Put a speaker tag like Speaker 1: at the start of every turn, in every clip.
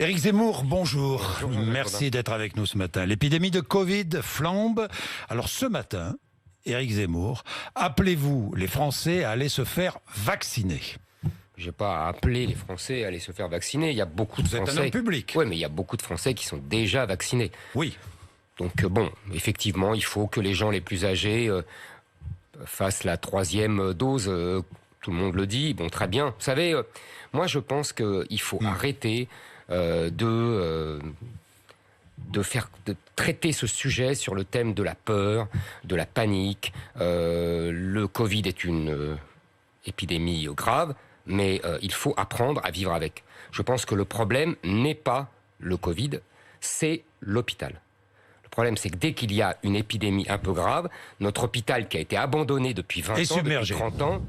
Speaker 1: Éric Zemmour, bonjour. Merci d'être avec nous ce matin. L'épidémie de Covid flambe. Alors ce matin, Éric Zemmour, appelez-vous les Français à aller se faire vacciner.
Speaker 2: Je n'ai pas appelé les Français à aller se faire vacciner. Il y a beaucoup de Français.
Speaker 1: Vous êtes un homme public.
Speaker 2: Oui, mais il y a beaucoup de Français qui sont déjà vaccinés.
Speaker 1: Oui.
Speaker 2: Donc bon, effectivement, il faut que les gens les plus âgés fassent la 3e dose. Tout le monde le dit. Bon, très bien. Vous savez, moi je pense qu'il faut arrêter de traiter ce sujet sur le thème de la peur, de la panique. Le Covid est une épidémie grave, mais il faut apprendre à vivre avec. Je pense que le problème n'est pas le Covid, c'est l'hôpital. Le problème, c'est que dès qu'il y a une épidémie un peu grave, notre hôpital qui a été abandonné depuis 20 ans, depuis 30 ans...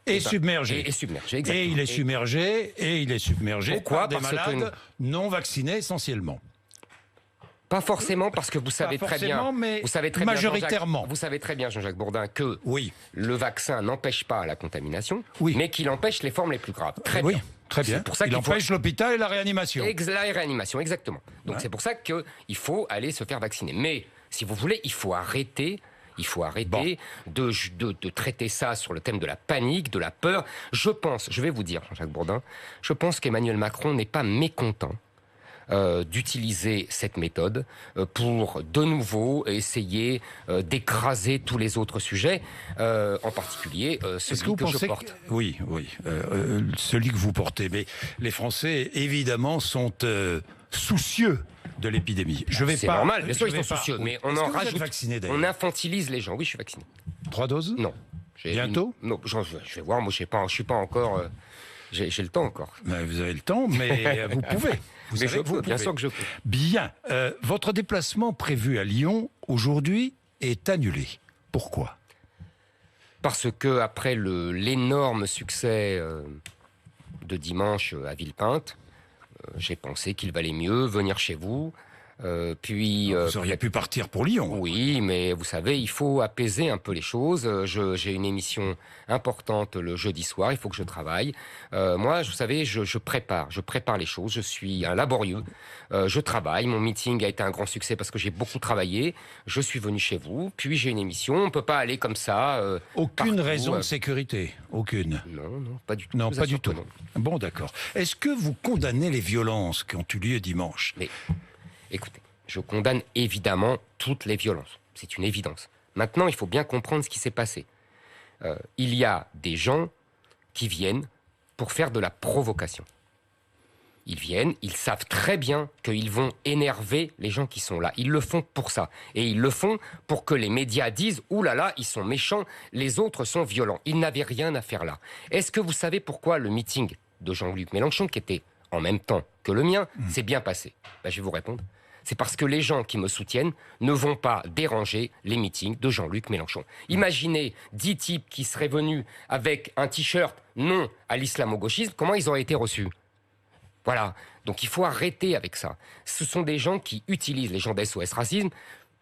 Speaker 1: Et submergé.
Speaker 2: Et submergé, exactement.
Speaker 1: Et il est submergé
Speaker 2: Pourquoi?
Speaker 1: par des malades non vaccinés essentiellement.
Speaker 2: Pas forcément, parce que vous savez très bien,
Speaker 1: majoritairement.
Speaker 2: Vous savez très bien, Jean-Jacques Bourdin, que le vaccin n'empêche pas la contamination, mais qu'il empêche les formes les plus graves. Très bien.
Speaker 1: Très bien.
Speaker 2: Pour ça
Speaker 1: il empêche l'hôpital et la réanimation.
Speaker 2: La réanimation, exactement. Donc c'est pour ça qu'il faut aller se faire vacciner. Mais si vous voulez, il faut arrêter de traiter ça sur le thème de la panique, de la peur. Je vais vous dire, Jean-Jacques Bourdin, je pense qu'Emmanuel Macron n'est pas mécontent d'utiliser cette méthode pour de nouveau essayer d'écraser tous les autres sujets, en particulier celui que je porte.
Speaker 1: Oui, celui que vous portez. Mais les Français, évidemment, sont soucieux de l'épidémie.
Speaker 2: C'est normal, bien sûr ils sont soucieux, mais on en rajoute.
Speaker 1: Vacciné,
Speaker 2: on infantilise les gens. Oui, je suis vacciné.
Speaker 1: 3 doses?
Speaker 2: Non.
Speaker 1: Bientôt?
Speaker 2: Non, je vais voir. Moi, je suis pas encore. J'ai le temps encore.
Speaker 1: Vous avez le temps, mais vous pouvez.
Speaker 2: Bien sûr que je peux.
Speaker 1: Bien. Votre déplacement prévu à Lyon aujourd'hui est annulé. Pourquoi?
Speaker 2: Parce que après l'énorme succès de dimanche à Villepinte, j'ai pensé qu'il valait mieux venir chez vous.
Speaker 1: Vous auriez pu partir pour Lyon.
Speaker 2: Oui, mais vous savez, il faut apaiser un peu les choses. J'ai une émission importante le jeudi soir, il faut que je travaille. Moi, vous savez, je prépare les choses, je suis un laborieux. Je travaille, mon meeting a été un grand succès parce que j'ai beaucoup travaillé. Je suis venu chez vous, puis j'ai une émission, on ne peut pas aller comme ça.
Speaker 1: Aucune raison de sécurité? Aucune?
Speaker 2: Non, pas du tout.
Speaker 1: Non, pas du tout. Non. Bon, d'accord. Est-ce que vous condamnez les violences qui ont eu lieu dimanche?
Speaker 2: Écoutez, je condamne évidemment toutes les violences. C'est une évidence. Maintenant, il faut bien comprendre ce qui s'est passé. Il y a des gens qui viennent pour faire de la provocation. Ils viennent, ils savent très bien qu'ils vont énerver les gens qui sont là. Ils le font pour ça. Et ils le font pour que les médias disent « Ouh là là, ils sont méchants, les autres sont violents. » Ils n'avaient rien à faire là. Est-ce que vous savez pourquoi le meeting de Jean-Luc Mélenchon, qui était en même temps que le mien, s'est bien passé? Je vais vous répondre. C'est parce que les gens qui me soutiennent ne vont pas déranger les meetings de Jean-Luc Mélenchon. Imaginez 10 types qui seraient venus avec un t-shirt « Non à l'islamo-gauchisme », comment ils auraient été reçus? Voilà. Donc il faut arrêter avec ça. Ce sont des gens qui utilisent les gens d'SOS Racisme.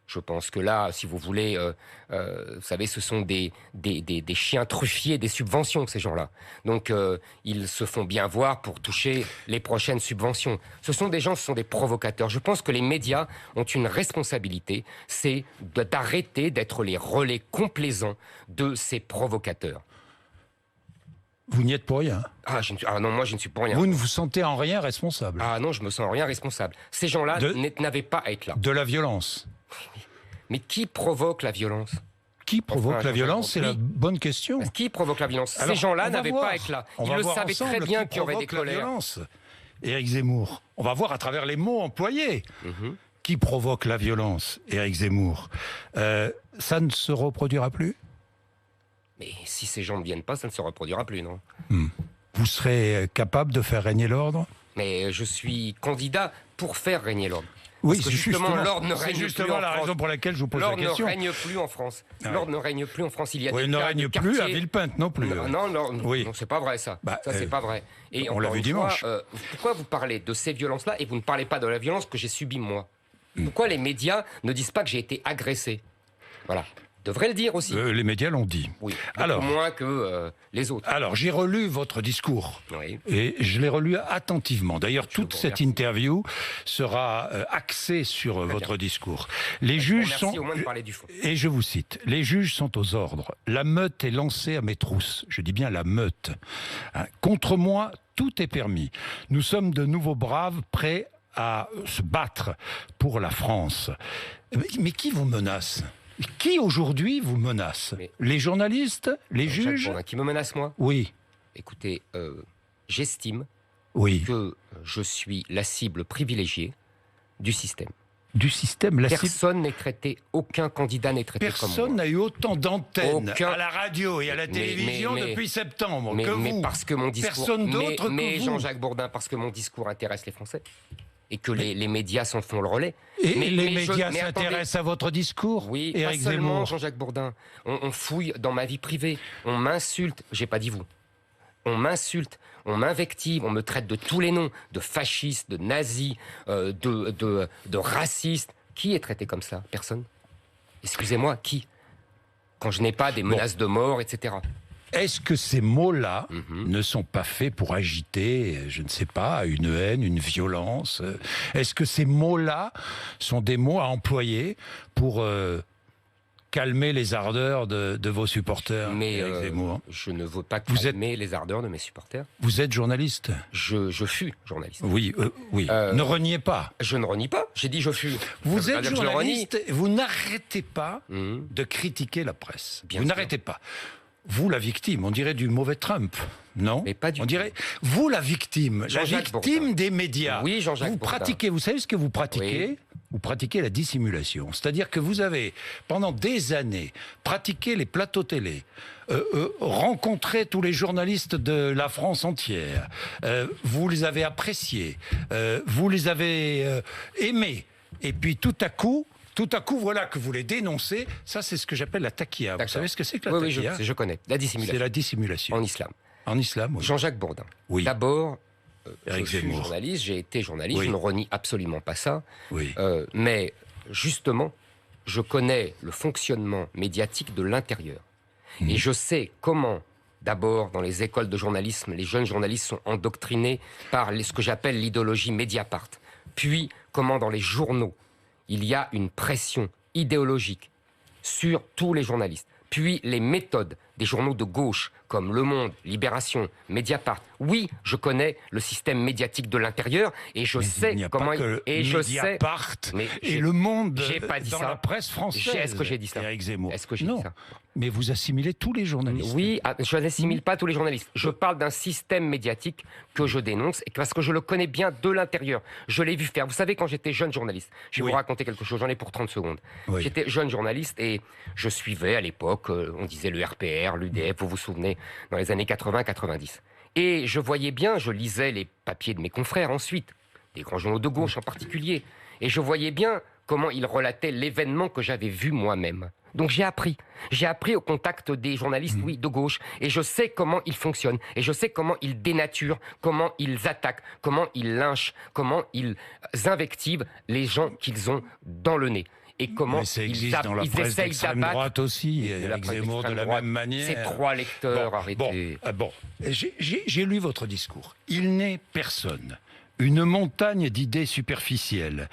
Speaker 2: Je pense que là, si vous voulez, vous savez, ce sont des chiens truffiers des subventions, ces gens-là. Donc, ils se font bien voir pour toucher les prochaines subventions. Ce sont des provocateurs. Je pense que les médias ont une responsabilité, c'est d'arrêter d'être les relais complaisants de ces provocateurs.
Speaker 1: Vous n'y êtes pour rien.
Speaker 2: Non, moi je ne suis pour rien.
Speaker 1: Vous ne vous sentez en rien responsable?
Speaker 2: Ah non, je me sens en rien responsable. Ces gens-là n'avaient pas à être là.
Speaker 1: De la violence?
Speaker 2: Mais qui provoque la violence?
Speaker 1: Qui provoque la violence? C'est la bonne question.
Speaker 2: Qui provoque la violence? Ces gens-là n'avaient pas à être là. Ils le savaient très bien qu'il y aurait des colères.
Speaker 1: Éric Zemmour, on va voir à travers les mots employés. Qui provoque la violence? Éric Zemmour. Ça ne se reproduira plus?
Speaker 2: Mais si ces gens ne viennent pas, ça ne se reproduira plus, non?
Speaker 1: Vous serez capable de faire régner l'ordre?
Speaker 2: Mais je suis candidat pour faire régner l'ordre.
Speaker 1: Oui,
Speaker 2: parce que justement, l'ordre ne règne plus en France. C'est justement
Speaker 1: la raison pour laquelle je vous pose la question.
Speaker 2: L'ordre ne règne plus en France. L'ordre ne règne plus en France. Il y a
Speaker 1: il ne règne plus à Villepinte non plus.
Speaker 2: Non, c'est pas vrai ça. Ça, c'est pas vrai. Et
Speaker 1: on l'a vu dimanche.
Speaker 2: Pourquoi vous parlez de ces violences-là et vous ne parlez pas de la violence que j'ai subie moi? Pourquoi les médias ne disent pas que j'ai été agressé? Voilà. devrait le dire aussi.
Speaker 1: Les médias l'ont dit.
Speaker 2: Oui,
Speaker 1: alors,
Speaker 2: moins que les autres.
Speaker 1: Alors, j'ai relu votre discours.
Speaker 2: Oui.
Speaker 1: Et je l'ai relu attentivement. D'ailleurs, toute cette interview sera axée sur votre discours. Les juges sont...
Speaker 2: au moins de parler du fond.
Speaker 1: Et je vous cite, les juges sont aux ordres. La meute est lancée à mes trousses. Je dis bien la meute. Hein, contre moi, tout est permis. Nous sommes de nouveaux braves prêts à se battre pour la France. Mais qui vous menace ? Qui aujourd'hui vous menace ? Les journalistes ? Les juges ?
Speaker 2: Bourdin, qui me menace moi ?
Speaker 1: Oui.
Speaker 2: Écoutez, j'estime que je suis la cible privilégiée du système.
Speaker 1: Du système,
Speaker 2: personne n'est traité, aucun candidat n'est traité comme moi.
Speaker 1: Personne n'a eu autant d'antennes à la radio et à la télévision depuis septembre que vous.
Speaker 2: Mais parce que mon discours,
Speaker 1: personne d'autre que vous.
Speaker 2: Mais Jean-Jacques Bourdin, parce que mon discours intéresse les Français. Et que les médias s'en font le relais.
Speaker 1: Et les médias s'intéressent à votre discours,
Speaker 2: oui,
Speaker 1: Éric
Speaker 2: pas seulement
Speaker 1: Zemmour.
Speaker 2: Jean-Jacques Bourdin. On fouille dans ma vie privée. On m'insulte. J'ai pas dit vous. On m'insulte. On m'invective. On me traite de tous les noms. De fasciste, de nazi, de raciste. Qui est traité comme ça ? Personne. Excusez-moi, qui ? Quand je n'ai pas des menaces de mort, etc.
Speaker 1: Est-ce que ces mots-là ne sont pas faits pour agiter, je ne sais pas, une haine, une violence ? Est-ce que ces mots-là sont des mots à employer pour calmer les ardeurs de vos supporters ?
Speaker 2: Mais je ne veux pas calmer les ardeurs de mes supporters.
Speaker 1: Vous êtes journaliste ?
Speaker 2: Je fus journaliste.
Speaker 1: Oui, oui. Ne reniez pas.
Speaker 2: Je ne renie pas. J'ai dit je fus.
Speaker 1: Vous êtes journaliste, vous n'arrêtez pas de critiquer la presse. Vous n'arrêtez pas. Vous, la victime, on dirait du mauvais Trump, non ?
Speaker 2: Mais pas du tout.
Speaker 1: On dirait, vous, la victime
Speaker 2: Bourdin.
Speaker 1: Des médias.
Speaker 2: Oui, Jean-Jacques Bourdin.
Speaker 1: Pratiquez, vous savez ce que vous pratiquez ?
Speaker 2: Oui.
Speaker 1: Vous pratiquez la dissimulation. C'est-à-dire que vous avez, pendant des années, pratiqué les plateaux télé, rencontré tous les journalistes de la France entière, vous les avez appréciés, vous les avez aimés, et puis tout à coup, voilà que vous les dénoncez. Ça, c'est ce que j'appelle la taquilla. Vous savez ce que c'est que la taquilla ?
Speaker 2: Oui, je connais. La dissimulation.
Speaker 1: C'est la dissimulation.
Speaker 2: En islam.
Speaker 1: En islam, oui.
Speaker 2: Jean-Jacques Bourdin.
Speaker 1: Oui.
Speaker 2: D'abord,
Speaker 1: Éric
Speaker 2: je suis
Speaker 1: Zemmour.
Speaker 2: journaliste, j'ai été journaliste,
Speaker 1: Oui.
Speaker 2: je ne renie absolument pas ça.
Speaker 1: Oui.
Speaker 2: Mais justement, je connais le fonctionnement médiatique de l'intérieur. Et je sais comment, d'abord, dans les écoles de journalisme, les jeunes journalistes sont endoctrinés par ce que j'appelle l'idéologie Mediapart. Puis, comment dans les journaux, il y a une pression idéologique sur tous les journalistes. Puis les méthodes des journaux de gauche, comme Le Monde, Libération, Mediapart. Oui, je connais le système médiatique de l'intérieur et je sais comment
Speaker 1: Mediapart et Le Monde dans la presse française.
Speaker 2: Est-ce que j'ai dit ça ?
Speaker 1: Éric Zemmour.
Speaker 2: Est-ce que j'ai dit ça ?
Speaker 1: Mais vous assimilez tous les journalistes.
Speaker 2: Oui, je n'assimile pas tous les journalistes. Je parle d'un système médiatique que je dénonce parce que je le connais bien de l'intérieur. Je l'ai vu faire. Vous savez, quand j'étais jeune journaliste, je vais vous raconter quelque chose, j'en ai pour 30 secondes. Oui. J'étais jeune journaliste et je suivais à l'époque, on disait le RPR, l'UDF, vous vous souvenez, dans les années 80-90. Et je voyais bien, je lisais les papiers de mes confrères ensuite, des grands journaux de gauche en particulier, et je voyais bien comment ils relataient l'événement que j'avais vu moi-même. Donc j'ai appris au contact des journalistes, oui, de gauche, et je sais comment ils fonctionnent, et je sais comment ils dénaturent, comment ils attaquent, comment ils lynchent, comment ils invectivent les gens qu'ils ont dans le nez. Et comment
Speaker 1: ils essayent d'abattre aussi, Éric Zemmour de la même manière.
Speaker 2: Ces trois lecteurs, arrêtez.
Speaker 1: Bon, j'ai lu votre discours. Il n'est personne, une montagne d'idées superficielles.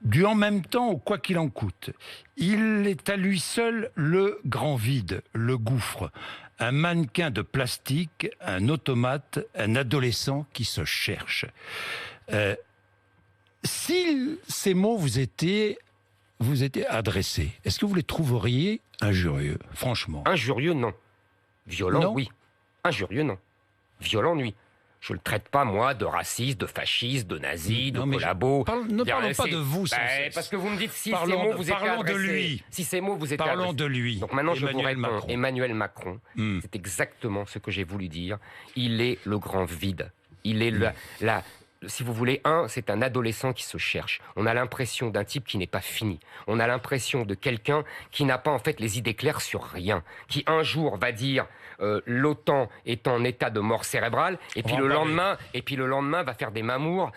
Speaker 1: Du en même temps au quoi qu'il en coûte. Il est à lui seul le grand vide, le gouffre. Un mannequin de plastique, un automate, un adolescent qui se cherche. Si ces mots vous étaient adressés, est-ce que vous les trouveriez injurieux, franchement ?
Speaker 2: Injurieux, non. Violent,
Speaker 1: non.
Speaker 2: Oui. Injurieux, non. Violent, oui. Je le traite pas, moi, de raciste, de fasciste, de nazi, de collabo.
Speaker 1: Ne parlons pas de vous,
Speaker 2: parce que vous me dites si ces mots vous étaient adressés.
Speaker 1: Parlons de lui.
Speaker 2: Si ces mots vous étaient
Speaker 1: Parlons de lui.
Speaker 2: Donc maintenant, je vous réponds. Emmanuel Macron, c'est exactement ce que j'ai voulu dire. Il est le grand vide. Il est si vous voulez, c'est un adolescent qui se cherche. On a l'impression d'un type qui n'est pas fini. On a l'impression de quelqu'un qui n'a pas en fait les idées claires sur rien. Qui un jour va dire l'OTAN est en état de mort cérébrale, et puis le lendemain va faire des mamours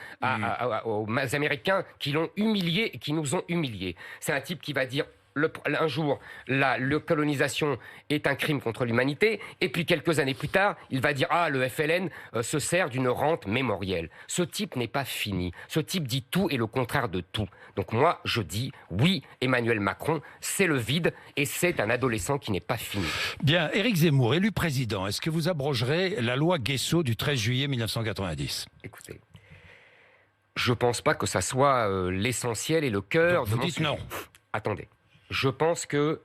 Speaker 2: aux Américains qui l'ont humilié et qui nous ont humiliés. C'est un type qui va dire un jour, la colonisation est un crime contre l'humanité, et puis quelques années plus tard, il va dire « Ah, le FLN se sert d'une rente mémorielle ». Ce type n'est pas fini. Ce type dit tout et le contraire de tout. Donc moi, je dis oui, Emmanuel Macron, c'est le vide, et c'est un adolescent qui n'est pas fini.
Speaker 1: Bien, Éric Zemmour, élu président, est-ce que vous abrogerez la loi Guessot du 13 juillet 1990 ?
Speaker 2: Écoutez, je pense pas que ça soit l'essentiel et le cœur de mon
Speaker 1: dites
Speaker 2: sujet.
Speaker 1: non.
Speaker 2: Attendez. Je pense que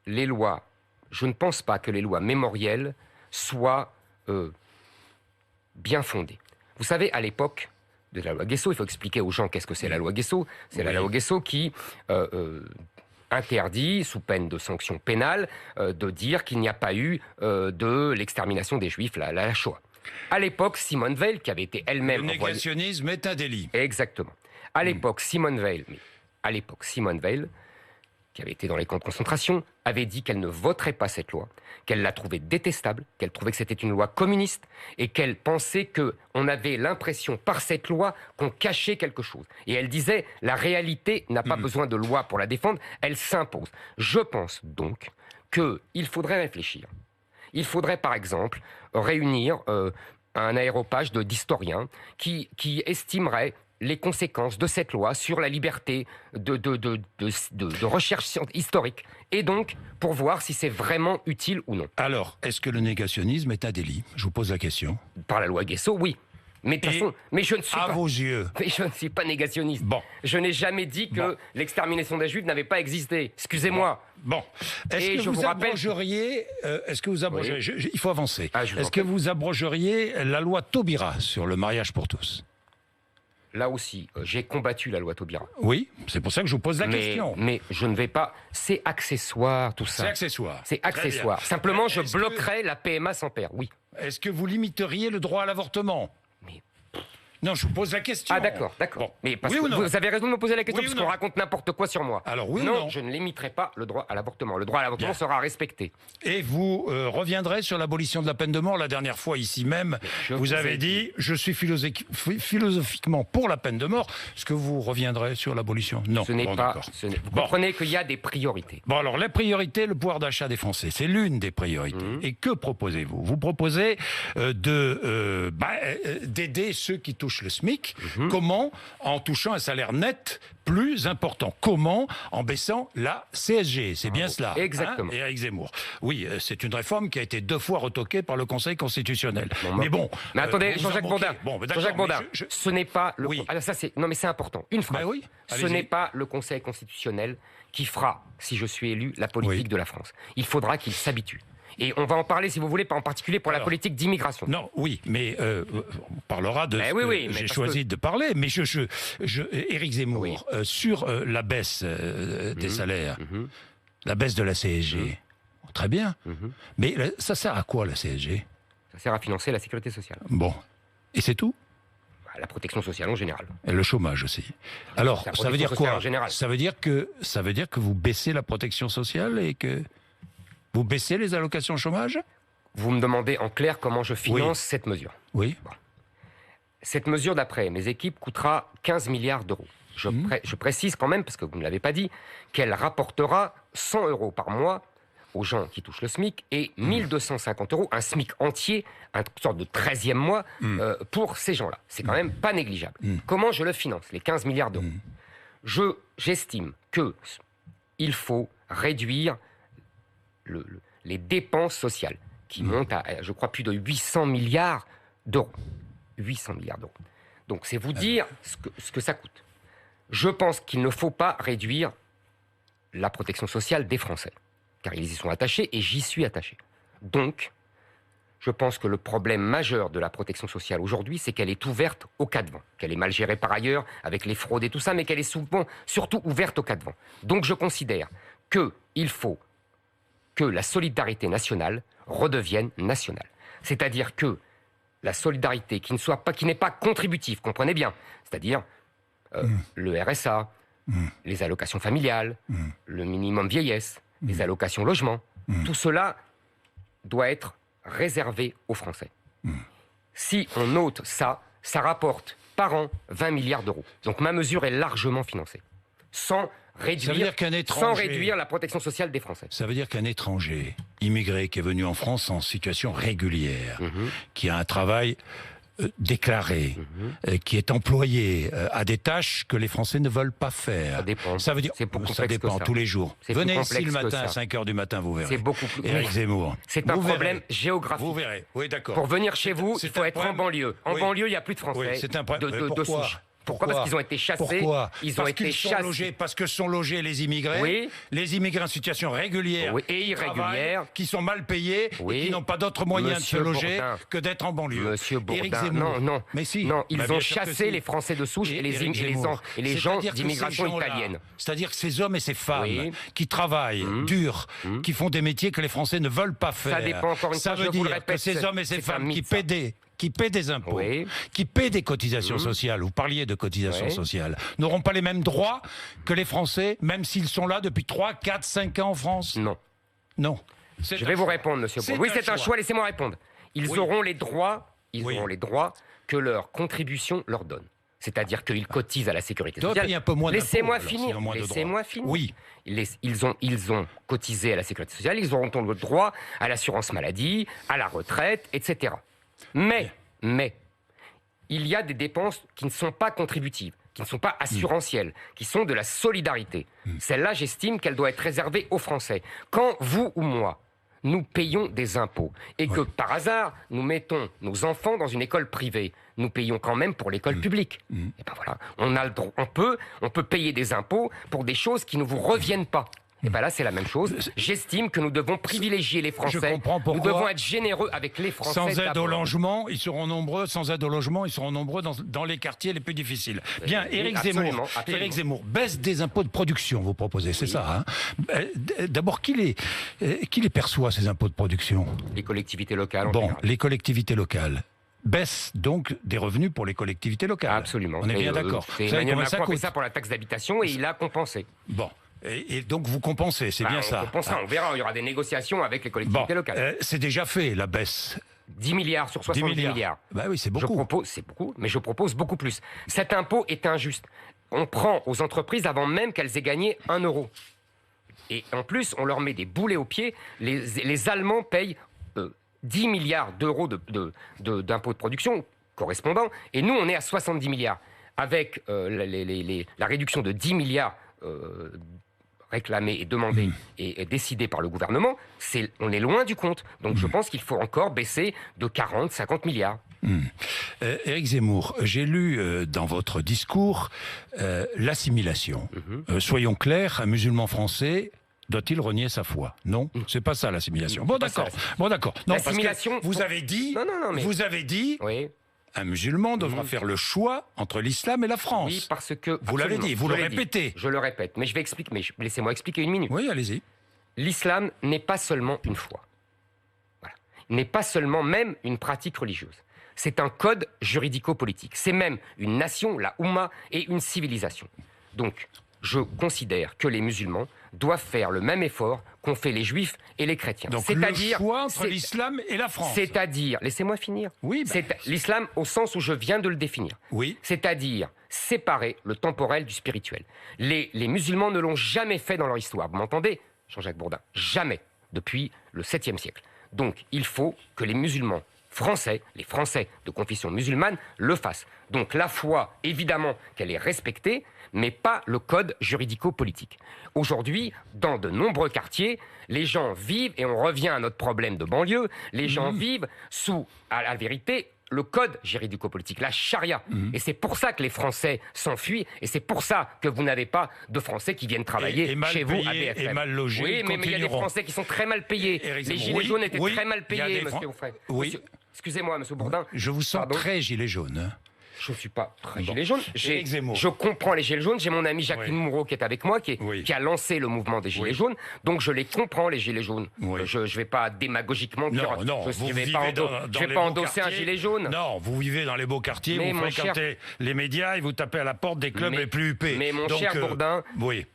Speaker 2: je ne pense pas que les lois mémorielles soient bien fondées. Vous savez, à l'époque de la loi Guessot, il faut expliquer aux gens qu'est-ce que c'est la loi Guessot. C'est la loi Guessot qui interdit, sous peine de sanctions pénales, de dire qu'il n'y a pas eu de l'extermination des Juifs, la Shoah. À l'époque, Simone Veil, qui avait été elle-même...
Speaker 1: Le négationnisme est un délit.
Speaker 2: Exactement. À l'époque, Simone Veil, qui avait été dans les camps de concentration, avait dit qu'elle ne voterait pas cette loi, qu'elle la trouvait détestable, qu'elle trouvait que c'était une loi communiste, et qu'elle pensait qu'on avait l'impression, par cette loi, qu'on cachait quelque chose. Et elle disait, la réalité n'a pas besoin de loi pour la défendre, elle s'impose. Je pense donc qu'il faudrait réfléchir. Il faudrait, par exemple, réunir un aréopage d'historiens qui estimerait les conséquences de cette loi sur la liberté de recherche historique. Et donc, pour voir si c'est vraiment utile ou non.
Speaker 1: Alors, est-ce que le négationnisme est un délit ? Je vous pose la question.
Speaker 2: Par la loi Guessot, oui. Mais de toute façon, je ne suis
Speaker 1: à
Speaker 2: pas...
Speaker 1: vos yeux.
Speaker 2: Mais je ne suis pas négationniste.
Speaker 1: Bon.
Speaker 2: Je n'ai jamais dit que l'extermination des Juifs n'avait pas existé. Excusez-moi.
Speaker 1: Bon. Est-ce que vous abrogeriez... il faut avancer. Est-ce que vous abrogeriez la loi Taubira sur le mariage pour tous ?
Speaker 2: Là aussi, j'ai combattu la loi Taubira.
Speaker 1: Oui, c'est pour ça que je vous pose la question.
Speaker 2: Mais je ne vais pas... C'est accessoire, tout ça.
Speaker 1: C'est accessoire.
Speaker 2: C'est accessoire. Simplement, je bloquerai la PMA sans père, oui.
Speaker 1: Est-ce que vous limiteriez le droit à l'avortement ?
Speaker 2: Mais...
Speaker 1: Non, je vous pose la question.
Speaker 2: Ah d'accord. Bon. Mais parce que vous avez raison de me poser la question, parce qu'on raconte n'importe quoi sur moi.
Speaker 1: Alors oui
Speaker 2: non,
Speaker 1: ou non ?
Speaker 2: Je ne limiterai pas le droit à l'avortement. Le droit à l'avortement sera respecté.
Speaker 1: Et vous reviendrez sur l'abolition de la peine de mort. La dernière fois, ici même, vous avez dit « Je suis philosophiquement pour la peine de mort ». Est-ce que vous reviendrez sur l'abolition ? Non.
Speaker 2: Ce n'est pas... Vous comprenez qu'il y a des priorités. Bon,
Speaker 1: alors, la priorité, le pouvoir d'achat des Français. C'est l'une des priorités. Et que proposez-vous ? Vous proposez d'aider ceux qui touchent le SMIC. Comment ? En touchant un salaire net plus important. Comment ? En baissant la CSG. C'est bien cela.
Speaker 2: Exactement.
Speaker 1: Hein, Éric Zemmour. Oui, c'est une réforme qui a été 2 fois retoquée par le Conseil constitutionnel.
Speaker 2: Mais attendez, Jean-Jacques Bourdin. Jean-Jacques Bourdin, ce n'est pas le...
Speaker 1: Oui.
Speaker 2: Alors ça, non, mais c'est important. Une phrase.
Speaker 1: Oui.
Speaker 2: Ce n'est pas le Conseil constitutionnel qui fera, si je suis élu, la politique de la France. Il faudra qu'il s'habitue. Et on va en parler, si vous voulez, en particulier pour la politique d'immigration.
Speaker 1: Non, oui, mais on parlera de j'ai choisi de parler. Mais Éric Zemmour, sur la baisse des salaires, la baisse de la CSG, très bien. Mais ça sert à quoi, la CSG ?
Speaker 2: Ça sert à financer la sécurité sociale.
Speaker 1: Bon. Et c'est tout ?
Speaker 2: La protection sociale en général.
Speaker 1: Et le chômage aussi. Alors, ça veut dire quoi ? Ça veut dire que vous baissez la protection sociale et que... Vous baissez les allocations chômage ?
Speaker 2: Vous me demandez en clair comment je finance cette mesure.
Speaker 1: Oui.
Speaker 2: Bon. Cette mesure, d'après mes équipes, coûtera 15 milliards d'euros. Je précise quand même, parce que vous ne l'avez pas dit, qu'elle rapportera 100 euros par mois aux gens qui touchent le SMIC et 1250 euros, un SMIC entier, une sorte de 13e mois, pour ces gens-là. C'est quand même pas négligeable. Comment je le finance, les 15 milliards d'euros ? J'estime qu'il faut réduire les dépenses sociales, qui montent à, je crois, plus de 800 milliards d'euros. 800 milliards d'euros. Donc, c'est vous dire ce que ça coûte. Je pense qu'il ne faut pas réduire la protection sociale des Français, car ils y sont attachés et j'y suis attaché. Donc, je pense que le problème majeur de la protection sociale aujourd'hui, c'est qu'elle est ouverte au cas de vent, qu'elle est mal gérée par ailleurs, avec les fraudes et tout ça, mais qu'elle est surtout ouverte au cas de vent. Donc, je considère qu'il faut que la solidarité nationale redevienne nationale. C'est-à-dire que la solidarité qui n'est pas contributive, comprenez bien, c'est-à-dire le RSA, les allocations familiales, le minimum vieillesse, les allocations logement, tout cela doit être réservé aux Français. Si on ôte ça, ça rapporte par an 20 milliards d'euros. Donc ma mesure est largement financée. sans réduire, sans réduire la protection sociale des Français.
Speaker 1: Ça veut dire qu'un étranger immigré qui est venu en France en situation régulière, qui a un travail déclaré, qui est employé à des tâches que les Français ne veulent pas faire.
Speaker 2: Ça dépend.
Speaker 1: Ça veut dire, ça dépend tous les jours. Venez ici le matin à 5h du matin, vous verrez.
Speaker 2: C'est beaucoup plus.
Speaker 1: Éric Zemmour.
Speaker 2: C'est un problème géographique.
Speaker 1: Vous verrez. Oui, d'accord.
Speaker 2: Pour venir chez vous, il faut être en banlieue. En banlieue, il n'y a plus de Français.
Speaker 1: Oui, c'est un problème.
Speaker 2: De souche. Pourquoi ? Parce qu'ils ont été chassés.
Speaker 1: Pourquoi ?
Speaker 2: Ils ont été chassés.
Speaker 1: Parce que sont logés les immigrés.
Speaker 2: Oui.
Speaker 1: Les immigrés en situation régulière.
Speaker 2: Oui, et irrégulière.
Speaker 1: Qui sont mal payés.
Speaker 2: Oui.
Speaker 1: Et qui n'ont pas d'autre moyen de se loger que d'être en banlieue.
Speaker 2: Monsieur Bourdin.
Speaker 1: Éric Zemmour.
Speaker 2: Non.
Speaker 1: Mais si.
Speaker 2: Non, ils ont chassé les Français de souche et les gens d'immigration italienne.
Speaker 1: C'est-à-dire que ces hommes et ces femmes qui travaillent dur, qui font des métiers que les Français ne veulent pas faire.
Speaker 2: Ça dépend encore une fois,
Speaker 1: Ça veut dire que ces hommes et ces femmes qui paient des impôts, qui paient des cotisations sociales, vous parliez de cotisations sociales, n'auront pas les mêmes droits que les Français, même s'ils sont là depuis 3, 4, 5 ans en France ? Non.
Speaker 2: Je vais vous répondre, monsieur Bourdin. Oui, c'est un choix, laissez-moi répondre. Ils auront les droits que leur contribution leur donne. C'est-à-dire qu'ils cotisent à la sécurité sociale.
Speaker 1: Un peu moins
Speaker 2: Laissez-moi finir.
Speaker 1: Oui.
Speaker 2: Ils ont cotisé à la sécurité sociale, ils auront le droit à l'assurance maladie, à la retraite, etc. Mais, il y a des dépenses qui ne sont pas contributives, qui ne sont pas assurantielles, qui sont de la solidarité. Celle-là, j'estime qu'elle doit être réservée aux Français. Quand vous ou moi, nous payons des impôts et que, par hasard, nous mettons nos enfants dans une école privée, nous payons quand même pour l'école publique. Et ben voilà, on peut payer des impôts pour des choses qui ne vous reviennent pas. Et bien là, c'est la même chose. J'estime que nous devons privilégier les Français.
Speaker 1: Je comprends pourquoi.
Speaker 2: Nous devons être généreux avec les Français.
Speaker 1: Sans aide au logement, ils seront nombreux. Sans aide au logement, ils seront nombreux dans les quartiers les plus difficiles. Bien, Éric Zemmour. Éric Zemmour, baisse des impôts de production, vous proposez, c'est ça, hein ? D'abord, qui les perçoit, ces impôts de production ?
Speaker 2: Les collectivités locales.
Speaker 1: Les collectivités locales. Baisse donc des revenus pour les collectivités locales.
Speaker 2: Absolument.
Speaker 1: On est bien d'accord.
Speaker 2: Emmanuel Macron a fait ça pour la taxe d'habitation et il a compensé.
Speaker 1: Bon. Et donc vous compensez, c'est bien ça.
Speaker 2: On verra, il y aura des négociations avec les collectivités locales.
Speaker 1: C'est déjà fait, la baisse.
Speaker 2: 10 milliards sur 70 milliards.
Speaker 1: Bah oui, c'est beaucoup.
Speaker 2: C'est beaucoup, mais je propose beaucoup plus. Cet impôt est injuste. On prend aux entreprises avant même qu'elles aient gagné 1 euro. Et en plus, on leur met des boulets aux pieds. Les Allemands payent 10 milliards d'euros d'impôts de production correspondant, et nous, on est à 70 milliards. Avec la réduction de 10 milliards réclamé et demandé et décidé par le gouvernement, on est loin du compte. Donc je pense qu'il faut encore baisser de 40, 50 milliards.
Speaker 1: Éric Zemmour, j'ai lu dans votre discours l'assimilation. Soyons clairs, un musulman français doit-il renier sa foi ? Non, c'est pas ça l'assimilation. Bon d'accord. Non,
Speaker 2: l'assimilation.
Speaker 1: Vous avez dit. Vous avez dit.
Speaker 2: Oui.
Speaker 1: Un musulman devra faire le choix entre l'islam et la France.
Speaker 2: Oui, parce que...
Speaker 1: Vous l'avez dit, vous le répétez.
Speaker 2: Je le répète, mais je vais expliquer. Mais laissez-moi expliquer 1 minute.
Speaker 1: Oui, allez-y.
Speaker 2: L'islam n'est pas seulement une foi. Voilà. Il n'est pas seulement même une pratique religieuse. C'est un code juridico-politique. C'est même une nation, la Oumma, et une civilisation. Donc, je considère que les musulmans doivent faire le même effort qu'ont fait les juifs et les chrétiens.
Speaker 1: Donc le choix entre l'islam et la France.
Speaker 2: C'est-à-dire, laissez-moi finir.
Speaker 1: Oui.
Speaker 2: L'islam au sens où je viens de le définir.
Speaker 1: Oui.
Speaker 2: C'est-à-dire séparer le temporel du spirituel. Les musulmans ne l'ont jamais fait dans leur histoire. Vous m'entendez, Jean-Jacques Bourdin ? Jamais, depuis le 7e siècle. Donc, il faut que les musulmans français, les Français de confession musulmane, le fassent. Donc la foi, évidemment qu'elle est respectée, mais pas le code juridico-politique. Aujourd'hui, dans de nombreux quartiers, les gens vivent, et on revient à notre problème de banlieue, les gens vivent sous, à la vérité, le code juridico-politique, la charia. Et c'est pour ça que les Français s'enfuient, et c'est pour ça que vous n'avez pas de Français qui viennent travailler chez vous à BFM.
Speaker 1: Et mal logés.
Speaker 2: Oui, mais il y a des Français qui sont très mal payés. Les gilets jaunes étaient très mal payés, monsieur Onfray.
Speaker 1: Oui.
Speaker 2: Excusez-moi, monsieur Bourdin.
Speaker 1: Je vous sens très gilet jaune.
Speaker 2: Je ne suis pas très gilet jaune.
Speaker 1: Je
Speaker 2: comprends les gilets jaunes. J'ai mon ami Jacqueline Moureau qui est avec moi, qui a lancé le mouvement des gilets jaunes. Donc je les comprends, les gilets jaunes. Je ne vais pas démagogiquement dire...
Speaker 1: Non,
Speaker 2: je ne vais pas endosser un gilet jaune.
Speaker 1: Non, vous vivez dans les beaux quartiers, vous fréquentez les médias et vous tapez à la porte des clubs les plus huppés.
Speaker 2: Mais mon cher Bourdin,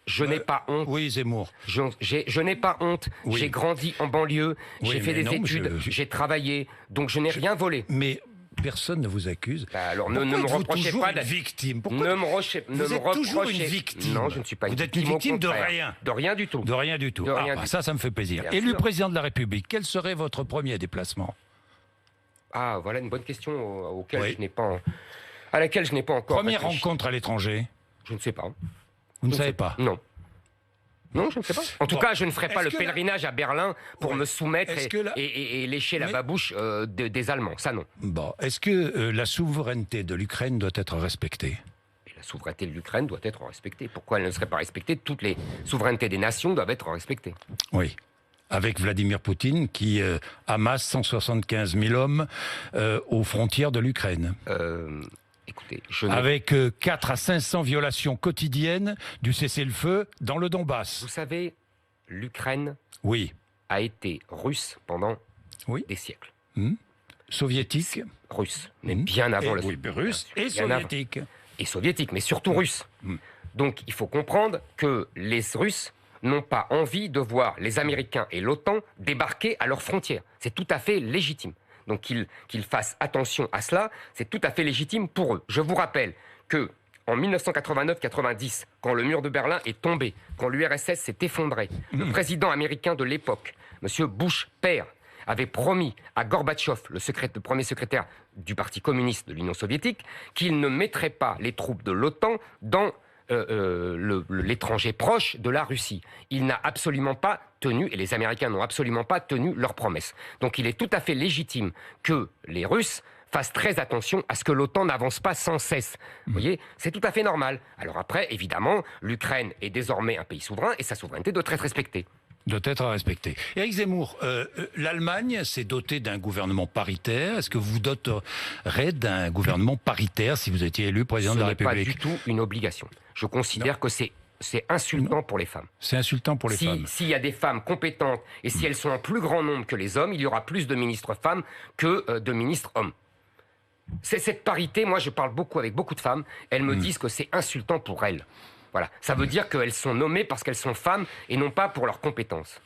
Speaker 2: je n'ai pas honte.
Speaker 1: Oui, Zemmour.
Speaker 2: Je n'ai pas honte. J'ai grandi en banlieue, j'ai fait des études, j'ai travaillé, donc je n'ai rien volé.
Speaker 1: Mais personne ne vous accuse.
Speaker 2: Alors ne
Speaker 1: Pourquoi
Speaker 2: me
Speaker 1: êtes-vous
Speaker 2: reprochez
Speaker 1: toujours
Speaker 2: pas
Speaker 1: une
Speaker 2: d'être
Speaker 1: victime. Pourquoi
Speaker 2: Ne me reprochez.
Speaker 1: vous êtes toujours une victime.
Speaker 2: Non, je ne suis pas une
Speaker 1: Vous
Speaker 2: victime.
Speaker 1: êtes une victime de
Speaker 2: au contraire.
Speaker 1: rien.
Speaker 2: De rien du tout.
Speaker 1: De rien du tout.
Speaker 2: De rien du
Speaker 1: ça me fait plaisir.
Speaker 2: Bien
Speaker 1: Élu
Speaker 2: sûr.
Speaker 1: président de la République, quel serait votre premier déplacement?
Speaker 2: Ah, voilà une bonne question auquel
Speaker 1: Oui.
Speaker 2: je n'ai pas, à laquelle je n'ai pas encore
Speaker 1: Première
Speaker 2: réfléchi.
Speaker 1: rencontre à l'étranger?
Speaker 2: Je ne sais pas.
Speaker 1: Vous ne
Speaker 2: Je
Speaker 1: savez
Speaker 2: sais
Speaker 1: pas?
Speaker 2: Non. Non, je ne sais pas. En tout
Speaker 1: Bon.
Speaker 2: cas, je ne ferai pas
Speaker 1: Est-ce
Speaker 2: le
Speaker 1: que
Speaker 2: pèlerinage à Berlin pour
Speaker 1: Ouais.
Speaker 2: me soumettre
Speaker 1: Est-ce que la-
Speaker 2: et lécher la
Speaker 1: Mais-
Speaker 2: babouche des Allemands. Ça, non.
Speaker 1: Bon, est-ce que la souveraineté de l'Ukraine doit être respectée?
Speaker 2: Et la souveraineté de l'Ukraine doit être respectée. Pourquoi elle ne serait pas respectée? Toutes les souverainetés des nations doivent être respectées.
Speaker 1: Oui. Avec Vladimir Poutine qui amasse 175 000 hommes aux frontières de l'Ukraine.
Speaker 2: Écoutez, je n'ai-
Speaker 1: Avec 4 à 500 violations quotidiennes du cessez-le-feu dans le Donbass.
Speaker 2: Vous savez, l'Ukraine
Speaker 1: Oui.
Speaker 2: a été russe pendant
Speaker 1: Oui.
Speaker 2: des siècles.
Speaker 1: Soviétique.
Speaker 2: Russe, mais
Speaker 1: Mhm.
Speaker 2: bien avant
Speaker 1: Et,
Speaker 2: la
Speaker 1: oui, russe
Speaker 2: bien
Speaker 1: et
Speaker 2: sûr, bien avant.
Speaker 1: soviétique.
Speaker 2: Et soviétique, mais surtout russe. Donc il faut comprendre que les Russes n'ont pas envie de voir les Américains et l'OTAN débarquer à leurs frontières. C'est tout à fait légitime. Donc qu'ils fassent attention à cela, c'est tout à fait légitime pour eux. Je vous rappelle que en 1989-90, quand le mur de Berlin est tombé, quand l'URSS s'est effondré, le président américain de l'époque, M. Bush père, avait promis à Gorbatchev, le premier secrétaire du Parti communiste de l'Union soviétique, qu'il ne mettrait pas les troupes de l'OTAN dans l'étranger proche de la Russie. Il n'a absolument pas tenu, et les Américains n'ont absolument pas tenu leur promesse. Donc il est tout à fait légitime que les Russes fassent très attention à ce que l'OTAN n'avance pas sans cesse. Vous voyez, c'est tout à fait normal. Alors après, évidemment, l'Ukraine est désormais un pays souverain et sa souveraineté doit être respectée.
Speaker 1: Doit être respecté. Éric Zemmour, l'Allemagne s'est dotée d'un gouvernement paritaire. Est-ce que vous doterez d'un gouvernement paritaire si vous étiez élu président de la
Speaker 2: Ce n'est pas
Speaker 1: République?
Speaker 2: du tout une obligation. Je considère que c'est insultant pour les femmes.
Speaker 1: C'est insultant pour les femmes.
Speaker 2: S'il y a des femmes compétentes et si elles sont en plus grand nombre que les hommes, il y aura plus de ministres femmes que de ministres hommes. C'est cette parité, moi je parle beaucoup avec beaucoup de femmes, elles me disent que c'est insultant pour elles. Voilà, ça veut dire qu'elles sont nommées parce qu'elles sont femmes et non pas pour leurs compétences.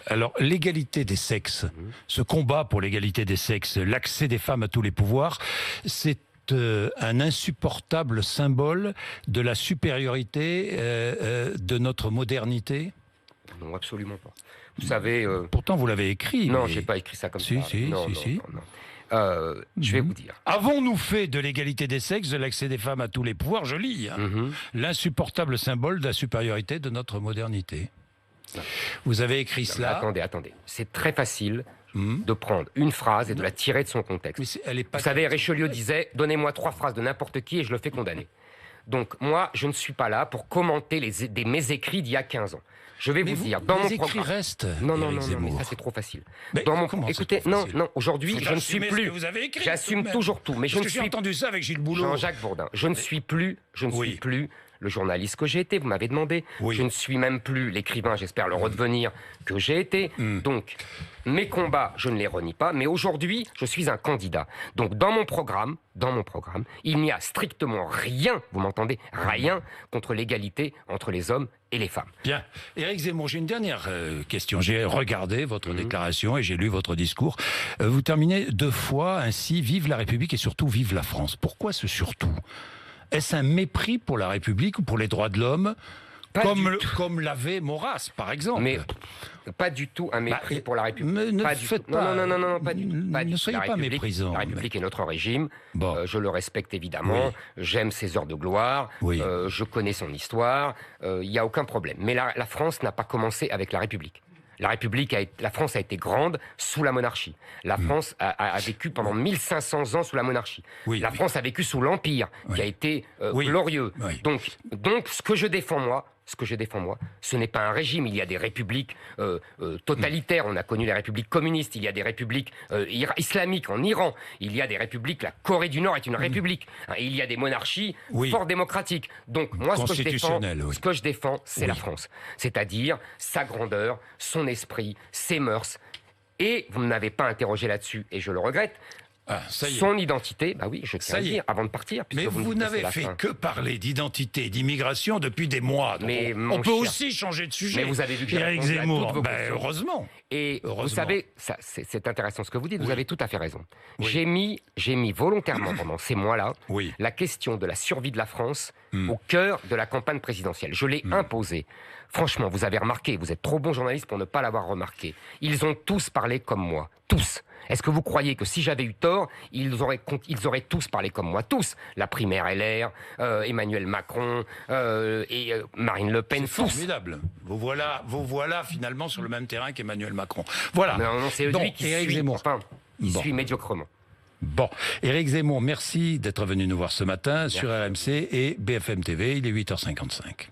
Speaker 1: Alors, l'égalité des sexes, ce combat pour l'égalité des sexes, l'accès des femmes à tous les pouvoirs, c'est un insupportable symbole de la supériorité de notre modernité.
Speaker 2: Non, absolument pas. Vous savez...
Speaker 1: Pourtant, vous l'avez écrit.
Speaker 2: Non,
Speaker 1: mais...
Speaker 2: je n'ai pas écrit ça comme
Speaker 1: Si,
Speaker 2: ça.
Speaker 1: si,
Speaker 2: non,
Speaker 1: si,
Speaker 2: non,
Speaker 1: si.
Speaker 2: non, non. Je vais vous dire.
Speaker 1: Avons-nous fait de l'égalité des sexes, de l'accès des femmes à tous les pouvoirs, je lis, l'insupportable symbole de la supériorité de notre modernité? Vous avez écrit
Speaker 2: Non, mais
Speaker 1: cela.
Speaker 2: attendez. C'est très facile de prendre une phrase et de la tirer de son contexte.
Speaker 1: Mais elle est pas...
Speaker 2: Vous savez, Richelieu disait « Donnez-moi 3 phrases de n'importe qui et je le fais condamner ». Donc moi, je ne suis pas là pour commenter mes écrits d'il y a 15 ans. Je vais
Speaker 1: Mais
Speaker 2: vous dire, dans
Speaker 1: les
Speaker 2: mon
Speaker 1: écrits
Speaker 2: programme...
Speaker 1: restent.
Speaker 2: Non,
Speaker 1: Éric
Speaker 2: mais
Speaker 1: Zemmour.
Speaker 2: ça c'est trop facile.
Speaker 1: Mais
Speaker 2: Dans mon...
Speaker 1: comment c'est
Speaker 2: Écoutez,
Speaker 1: trop facile?
Speaker 2: aujourd'hui,
Speaker 1: Faut
Speaker 2: je ne suis
Speaker 1: assumer ce
Speaker 2: plus...
Speaker 1: que vous avez écrit, tout
Speaker 2: J'assume
Speaker 1: de même.
Speaker 2: toujours tout, mais je
Speaker 1: Parce
Speaker 2: ne
Speaker 1: que j'ai
Speaker 2: suis
Speaker 1: entendu ça avec Gilles Boulot.
Speaker 2: Jean-Jacques Bourdin. Je ne suis plus
Speaker 1: Oui.
Speaker 2: le journaliste que j'ai été, vous m'avez demandé.
Speaker 1: Oui.
Speaker 2: Je ne suis même plus l'écrivain, j'espère le redevenir, que j'ai été. Donc, mes combats, je ne les renie pas, mais aujourd'hui, je suis un candidat. Donc, dans mon programme, il n'y a strictement rien, vous m'entendez, rien contre l'égalité entre les hommes et les femmes.
Speaker 1: Bien. Éric Zemmour, j'ai une dernière question. J'ai regardé votre déclaration et j'ai lu votre discours. Vous terminez 2 fois ainsi, vive la République et surtout vive la France. Pourquoi ce surtout? Est-ce un mépris pour la République ou pour les droits de l'homme,
Speaker 2: Pas du
Speaker 1: comme l'avait Maurras, par exemple?
Speaker 2: Mais pas du tout un mépris
Speaker 1: Bah,
Speaker 2: pour la République.
Speaker 1: mais ne
Speaker 2: Pas du
Speaker 1: faites
Speaker 2: tout.
Speaker 1: pas-
Speaker 2: Non, pas du tout. Pas du
Speaker 1: ne
Speaker 2: tout.
Speaker 1: soyez
Speaker 2: La
Speaker 1: pas
Speaker 2: République-
Speaker 1: méprisant,
Speaker 2: La République est notre régime.
Speaker 1: Bon.
Speaker 2: Je le respecte évidemment. J'aime ses heures de gloire.
Speaker 1: Oui.
Speaker 2: Je connais son histoire. Il n'y a aucun problème. Mais la France n'a pas commencé avec la République. La France a été grande sous la monarchie. La France a vécu pendant 1500 ans sous la monarchie.
Speaker 1: Oui,
Speaker 2: La
Speaker 1: oui.
Speaker 2: France a vécu sous l'Empire, qui a été
Speaker 1: Oui.
Speaker 2: glorieux.
Speaker 1: Oui.
Speaker 2: Donc, ce que je défends moi, ce n'est pas un régime. Il y a des républiques totalitaires. On a connu les républiques communistes. Il y a des républiques islamiques en Iran. Il y a des républiques. La Corée du Nord est une république. Et il y a des monarchies
Speaker 1: Oui.
Speaker 2: fort démocratiques. Donc moi,
Speaker 1: Constitutionnelles, oui.
Speaker 2: ce que je défends, c'est
Speaker 1: Oui.
Speaker 2: la France. C'est-à-dire sa grandeur, son esprit, ses mœurs. Et vous ne m'avez pas interrogé là-dessus, et je le regrette.
Speaker 1: Ah, ça y est.
Speaker 2: Son identité, bah oui, je tiens
Speaker 1: Ça
Speaker 2: à le
Speaker 1: y est.
Speaker 2: dire, avant de partir.
Speaker 1: Mais
Speaker 2: puisque
Speaker 1: vous
Speaker 2: me dites que
Speaker 1: n'avez
Speaker 2: c'est la
Speaker 1: fait
Speaker 2: fin.
Speaker 1: que parler d'identité et d'immigration depuis des mois. Donc
Speaker 2: Mais
Speaker 1: on
Speaker 2: mon
Speaker 1: peut
Speaker 2: cher-
Speaker 1: aussi changer de sujet.
Speaker 2: Mais vous avez vu que j'ai
Speaker 1: Éric
Speaker 2: répondu à
Speaker 1: Zemmour,
Speaker 2: toutes vos
Speaker 1: ben,
Speaker 2: questions.
Speaker 1: heureusement.
Speaker 2: Et vous
Speaker 1: Heureusement.
Speaker 2: savez, c'est intéressant ce que vous dites, vous
Speaker 1: Oui.
Speaker 2: avez tout à fait raison.
Speaker 1: Oui.
Speaker 2: J'ai mis volontairement pendant ces mois-là
Speaker 1: Oui.
Speaker 2: la question de la survie de la France au cœur de la campagne présidentielle. Je l'ai imposée. Franchement, vous avez remarqué, vous êtes trop bon journaliste pour ne pas l'avoir remarqué. Ils ont tous parlé comme moi. Tous. Est-ce que vous croyez que si j'avais eu tort, ils auraient tous parlé comme moi? Tous. La primaire LR, Emmanuel Macron et Marine Le Pen,
Speaker 1: C'est
Speaker 2: tous.
Speaker 1: formidable. Vous voilà finalement sur le même terrain qu'Emmanuel Macron. Voilà.
Speaker 2: Non, c'est
Speaker 1: Donc,
Speaker 2: lui qui
Speaker 1: Éric
Speaker 2: suit,
Speaker 1: Zemmour.
Speaker 2: enfin, il
Speaker 1: Bon.
Speaker 2: suit médiocrement.
Speaker 1: Bon, Éric Zemmour, merci d'être venu nous voir ce matin sur RMC et BFM TV. Il est 8h55.